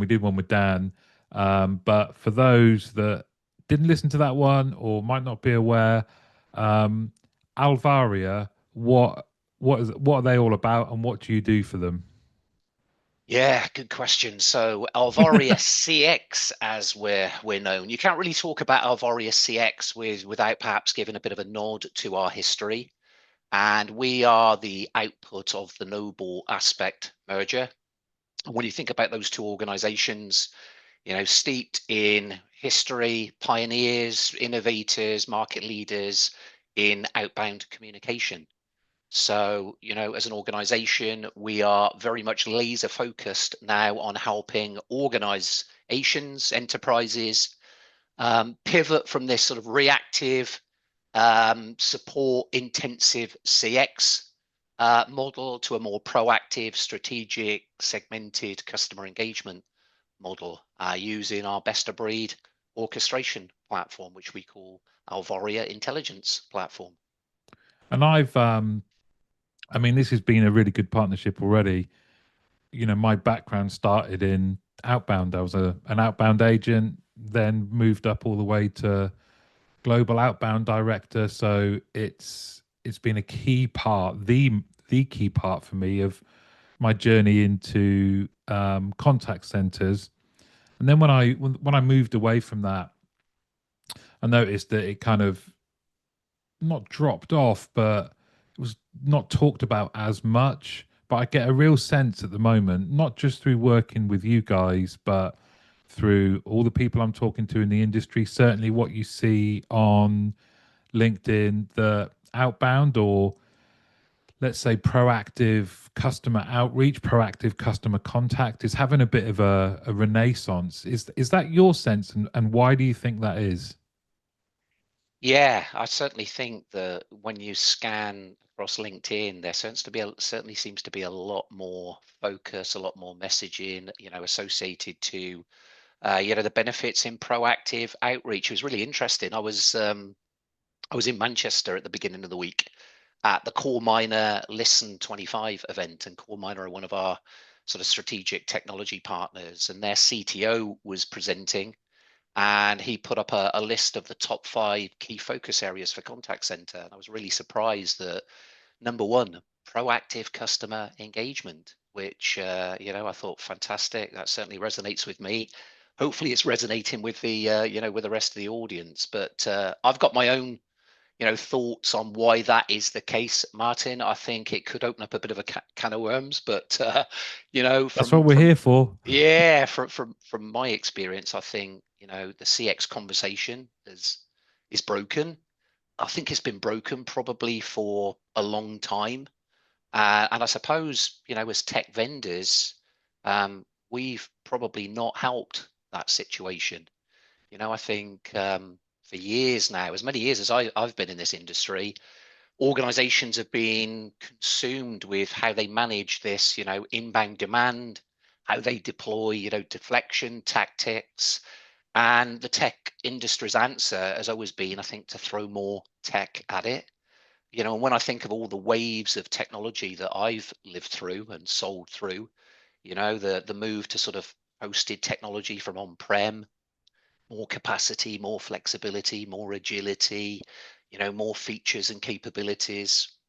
We did one with Dan. But for those that didn't listen to that one or might not be aware, um, Alvaria, what are they all about, and what do you do for them? Yeah, good question. So Alvaria CX, as we're known, you can't really talk about Alvaria CX without perhaps giving a bit of a nod to our history. And we are the output of the Noble Aspect merger. And when you think about those two organizations, steeped in history, pioneers, innovators, market leaders in outbound communication. So, as an organization, we are very much laser focused now on helping organizations, enterprises pivot from this sort of reactive, support intensive CX model to a more proactive, strategic, segmented customer engagement model using our best of breed orchestration platform, which we call Alvaria Intelligence Platform. And I mean, this has been a really good partnership already. My background started in outbound. I was an outbound agent, then moved up all the way to global outbound director. So it's been a key part, the key part for me of my journey into contact centers. And then when I moved away from that, I noticed that it kind of not dropped off, but it was not talked about as much. But I get a real sense at the moment, not just through working with you guys, but through all the people I'm talking to in the industry, certainly what you see on LinkedIn, the outbound, or let's say proactive customer outreach, proactive customer contact is having a bit of a renaissance. Is that your sense, and why do you think that is? Yeah, I certainly think that when you scan across LinkedIn, there certainly seems to be a lot more focus, a lot more messaging, associated to the benefits in proactive outreach. It was really interesting. I was in Manchester at the beginning of the week at the Core Miner Listen 25 event, and Core Miner are one of our sort of strategic technology partners, and their CTO was presenting, and he put up a list of the top 5 key focus areas for contact center. And I was really surprised that number one, proactive customer engagement, which I thought fantastic. That certainly resonates with me. Hopefully, it's resonating with with the rest of the audience. But I've got my own thoughts on why that is the case, Martin. I think it could open up a bit of a can of worms, but That's what from we're here for. yeah, from my experience, I think the CX conversation is broken. I think it's been broken probably for a long time, and I suppose as tech vendors, we've probably not helped that situation. I think for years now, as many years as I've been in this industry, organizations have been consumed with how they manage this, inbound demand, how they deploy, deflection tactics. And the tech industry's answer has always been, I think, to throw more tech at it. And when I think of all the waves of technology that I've lived through and sold through, the move to sort of hosted technology from on-prem, more capacity, more flexibility, more agility, more features and capabilities,